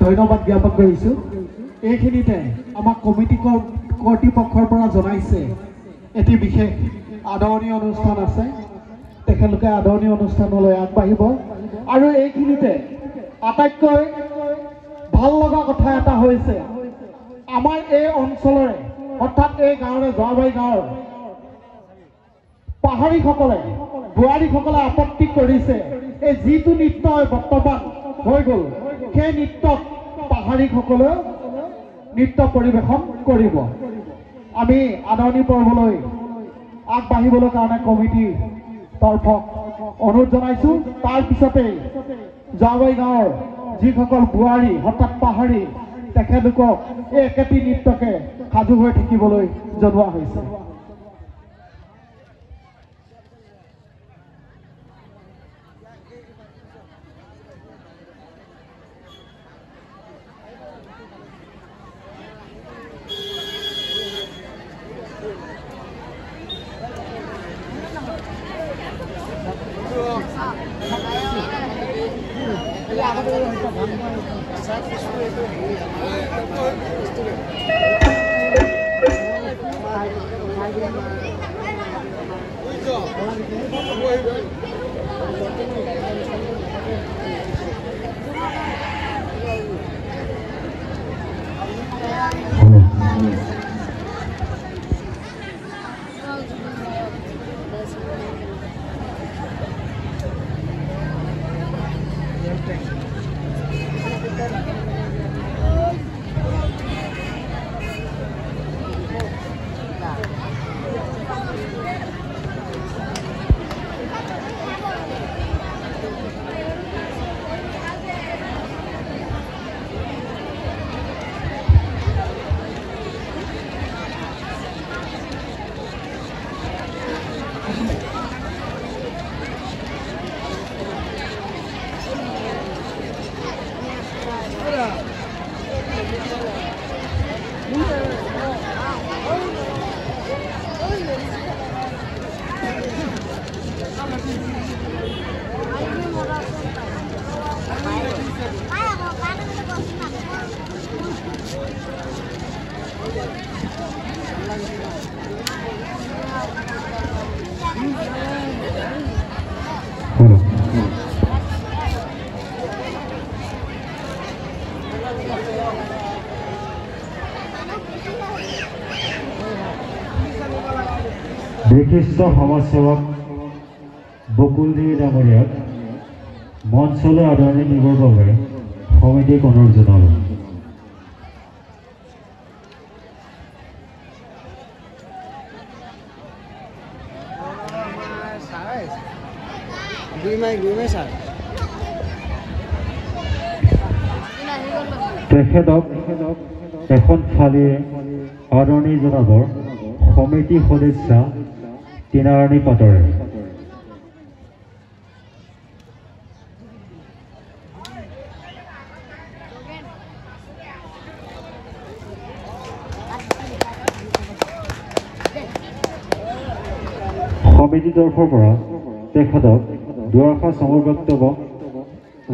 ধন্যবাদ জ্ঞাপন কৰিছো। এইখিনিতে আমাক কমিটি কৰ্তৃপক্ষৰ পৰা জনাইছে এটি বিশেষ আদৰণি অনুষ্ঠান আছে, তেখেতলোকে আদৰণি অনুষ্ঠানলৈ আগবাঢ়িব। আৰু এইখিনিতে আটাইতকৈ ভাল লগা কথা এটা হৈছে, আমাৰ এই অঞ্চলৰে অৰ্থাৎ এই গাঁৱৰে যোৱাবাৰী গাঁৱৰ পাহাৰীসকলে বোৱাৰীসকলে আপত্তি কৰিছে, এই যিটো নৃত্য বৰ্তমান হৈ গ'ল সেই নৃত্যত পাহাৰীসকলেও নৃত্য পৰিৱেশন কৰিব। আমি আদৰণি পৰ্বলৈ আগবাঢ়িবলৈ কাৰণে কমিটিৰ তৰফক অনুৰোধ জনাইছোঁ। তাৰপিছতেই যোৱাবাৰী গাঁৱৰ যিসকল বোৱাৰী অৰ্থাৎ পাহাৰী তেখেতলোকক এই একেটি নৃত্যকে সাজু হৈ থাকিবলৈ জনোৱা হৈছে। বিশিষ্ট সমাজসেৱক বকুলদেৱী ডাঙৰীয়াক মঞ্চলৈ আদৰণি নিবৰ বাবে সমিতিক অনুৰোধ জনালোঁ। তেখেতক এখন ফালিয়ে আদৰণি জনাব সমিতি সদস্যা টিনাৰাণী পাটৰে। সমিতি তৰফৰ পৰা তেখেতক দুআষাৰ চমু বক্তব্য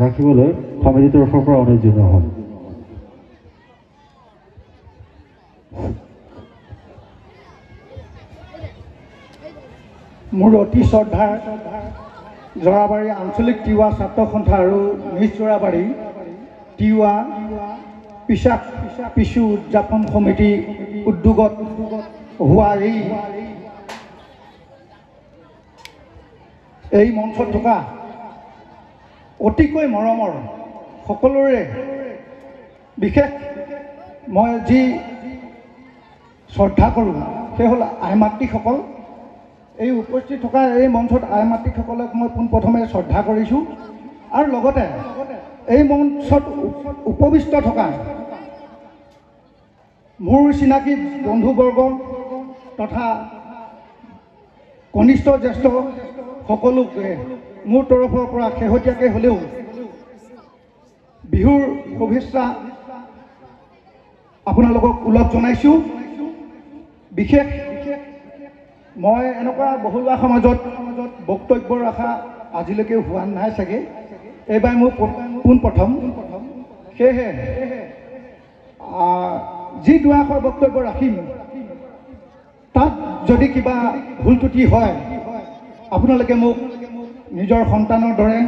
ৰাখিবলৈ সমিতিৰ তৰফৰ পৰা অনুৰোধ জনোৱা হ'ল। মোৰ অতি শ্ৰদ্ধাৰ জৰাবাৰী আঞ্চলিক তিৱা ছাত্ৰ সন্থা আৰু নিজ জৰাবাৰী তিৱা পিছাক পিছু উদযাপন সমিতি উদ্যোগত হোৱা এই মঞ্চত থকা অতিকৈ মৰমৰ সকলোৰে বিশেষ মই যি শ্ৰদ্ধা কৰোঁ সেই হ'ল আই মাতৃসকল। এই উপস্থিত থকা এই মঞ্চত আই মাতৃসকলক মই পোনপ্ৰথমে শ্ৰদ্ধা কৰিছোঁ আৰু লগতে এই মঞ্চত উপবিষ্ট থকা মোৰ চিনাকি বন্ধুবৰ্গ তথা কনিষ্ঠ জ্যেষ্ঠ সকলোকে মোৰ তৰফৰ পৰা শেহতীয়াকৈ হ'লেও বিহুৰ শুভেচ্ছা আপোনালোকক ওলগ জনাইছোঁ। বিশেষ মই এনেকুৱা বহুলোৱা সমাজত বক্তব্য ৰখা আজিলৈকে হোৱা নাই চাগে, এইবাৰ মোৰ পোনপ্ৰথম। সেয়েহে যি দুআষাৰ বক্তব্য ৰাখিম তাত যদি কিবা ভুল ত্ৰুটি হয় আপোনালোকে মোক নিজৰ সন্তানৰ দৰে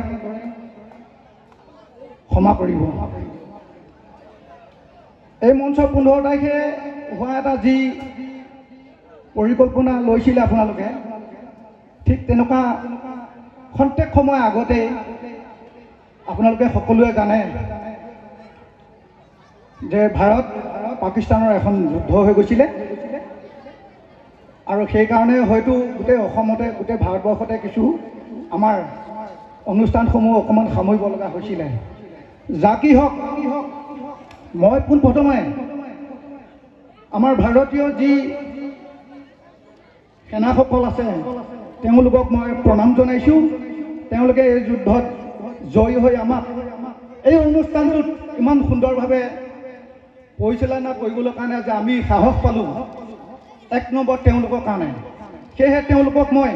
ক্ষমা কৰিব। এই মঞ্চ 15 তাৰিখে হোৱা এটা যি পৰিকল্পনা লৈছিলে আপোনালোকে, ঠিক তেনেকুৱা খন্তেক সময় আগতে আপোনালোকে সকলোৱে জানে যে ভাৰত পাকিস্তানৰ এখন যুদ্ধ হৈ গৈছিলে আৰু সেইকাৰণে হয়তো গোটেই অসমতে গোটেই ভাৰতবৰ্ষতে কিছু আমাৰ অনুষ্ঠানসমূহ অকণমান সামৰিব লগা হৈছিলে। যা কি হওক মই পোনপ্ৰথমে আমাৰ ভাৰতীয় যি সেনাসকল আছে তেওঁলোকক মই প্ৰণাম জনাইছোঁ। তেওঁলোকে এই যুদ্ধত জয়ী হৈ আমাক এই অনুষ্ঠানটোত ইমান সুন্দৰভাৱে পৰিচালনা কৰিবলৈ কাৰণে যে আমি সাহস পালোঁ, এক নম্বৰ তেওঁলোকৰ কাৰণে। সেয়েহে তেওঁলোকক মই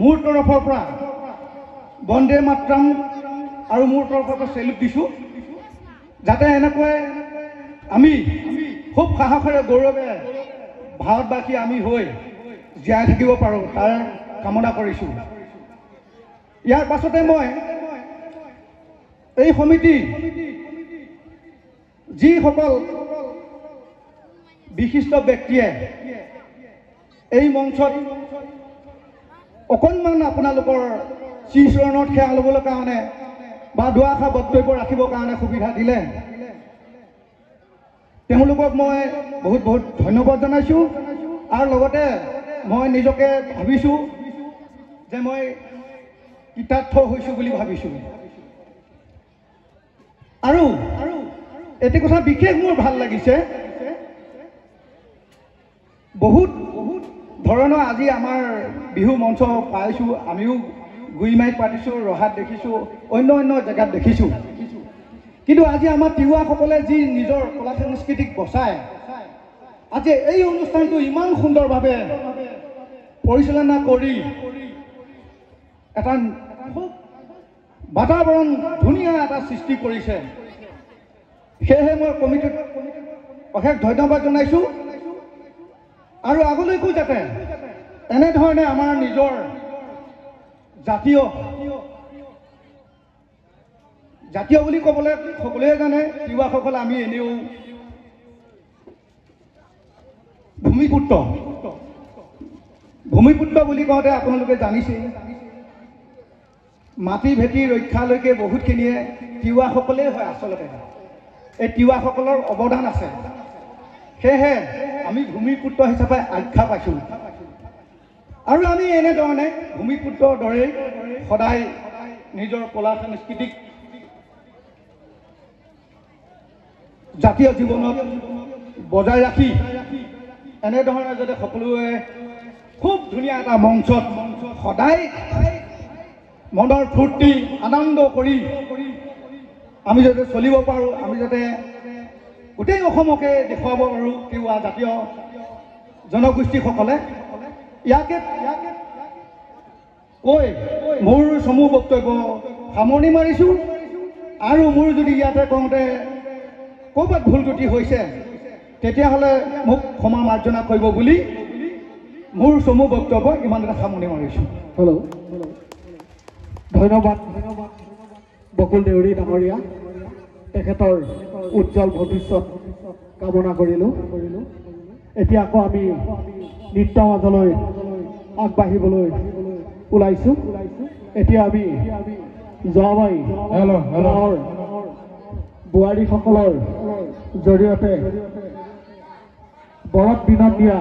মোৰ তৰফৰ পৰা বন্দে মাতৰম আৰু মোৰ তৰফৰ পৰা চেলুট দিছোঁ, যাতে এনেকৈ আমি খুব সাহসেৰে গৌৰৱে ভাৰতবাসী আমি হৈ জীয়াই থাকিব পাৰোঁ তাৰ কামনা কৰিছোঁ। ইয়াৰ পাছতে মই এই সমিতি যিসকল বিশিষ্ট ব্যক্তিয়ে এই মঞ্চত অকণমান আপোনালোকৰ শ্ৰীচৰণত সেৱা ল'বলৈ কাৰণে বা দুআষাৰ বক্তব্য ৰাখিবৰ কাৰণে সুবিধা দিলে তেওঁলোকক মই বহুত বহুত ধন্যবাদ জনাইছোঁ। আৰু লগতে মই নিজকে ভাবিছোঁ যে মই কৃতাৰ্থ হৈছোঁ বুলি ভাবিছোঁ। আৰু এটি কথা বিশেষ মোৰ ভাল লাগিছে, বহুত ধৰণৰ আজি আমাৰ বিহু মঞ্চ পাইছোঁ, আমিও গুৰিমাৰীত পাতিছোঁ, ৰহাত দেখিছোঁ, অন্য অন্য জেগাত দেখিছোঁ। কিন্তু আজি আমাৰ তিৱাসকলে যি নিজৰ কলা সংস্কৃতিক বচায়, আজি এই অনুষ্ঠানটো ইমান সুন্দৰভাৱে পৰিচালনা কৰি এটা খুব বাতাবৰণ ধুনীয়া এটা সৃষ্টি কৰিছে। সেয়েহে মই কমিটিক অশেষ ধন্যবাদ জনাইছোঁ। আৰু আগলৈকো যাতে এনেধৰণে আমাৰ নিজৰ জাতীয় বুলি ক'বলৈ সকলোৱে জানে, তিৱাসকল আমি এনেও ভূমিপুত্ৰ বুলি কওঁতে আপোনালোকে জানিছেই, মাটি ভেটি ৰক্ষালৈকে বহুতখিনিয়ে তিৱাসকলেই হয়। আচলতে এই তিৱাসকলৰ অৱদান আছে, সেয়েহে আমি ভূমিপুত্ৰ হিচাপে আখ্যা পাইছোঁ। আৰু আমি এনেধৰণে ভূমিপুত্ৰৰ দৰেই সদায় নিজৰ কলা সাংস্কৃতিক জাতীয় জীৱনত বজাই ৰাখি এনেধৰণে যাতে সকলোৱে খুব ধুনীয়া এটা মঞ্চত সদায় মনৰ ফূৰ্তি আনন্দ কৰি আমি যাতে চলিব পাৰোঁ, আমি যাতে গোটেই অসমকে দেখুৱাব পাৰোঁ তিৱা জাতীয় জনগোষ্ঠীসকলে। ইয়াকে কৈ মোৰ চমু বক্তব্য সামৰণি মাৰিছোঁ। আৰু মোৰ যদি ইয়াতে কওঁতে ক'ৰবাত ভুল ত্ৰুটি হৈছে তেতিয়াহ'লে মোক ক্ষমা মাৰ্জনা কৰিব বুলি মোৰ চমু বক্তব্য ইমানতে সামৰণি মাৰিছোঁ। হেল্ল', ধন্যবাদ বকুল দেউৰী ডাঙৰীয়া, তেখেতৰ উজ্জ্বল ভৱিষ্যত কামনা কৰিলোঁ। এতিয়া আকৌ আমি নৃত্যৰ মাজলৈ আগবাঢ়িবলৈ ওলাইছোঁ। এতিয়া আমি যোৱাবাৰী গাঁৱৰ বোৱাৰীসকলৰ জৰিয়তে বৰত দিনত দিয়া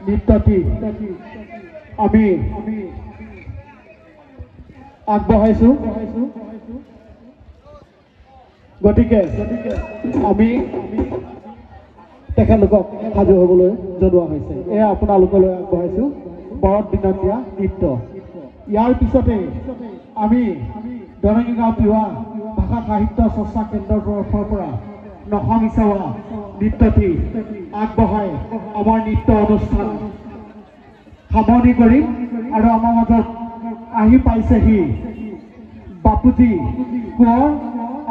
নৃত্যটি আমি আগবঢ়াইছোঁ। গতিকে আমি তেখেতলোকক সাজু হ'বলৈ জনোৱা হৈছে। এয়া আপোনালোকলৈ আগবঢ়াইছোঁ বৰত দিনত দিয়া নৃত্য। ইয়াৰ পিছতে আমি দৰঙী গাঁও তিৱা ভাষা সাহিত্য চৰ্চা কেন্দ্ৰৰ তৰফৰ পৰা নসমিচোৱা নৃত্যটি আগবঢ়াই আমাৰ নৃত্য অনুষ্ঠান সামৰণি কৰিম। আৰু আমাৰ মাজত আহি পাইছেহি বাপুজী কোঁৱৰ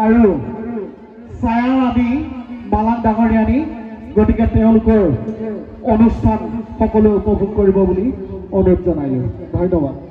আৰু ছায়াৰাণী মালাং ডাঙৰীয়ানী। গতিকে তেওঁলোকৰ অনুষ্ঠান সকলোৱে উপভোগ কৰিব বুলি অনুৰোধ জনাইছোঁ। ধন্যবাদ।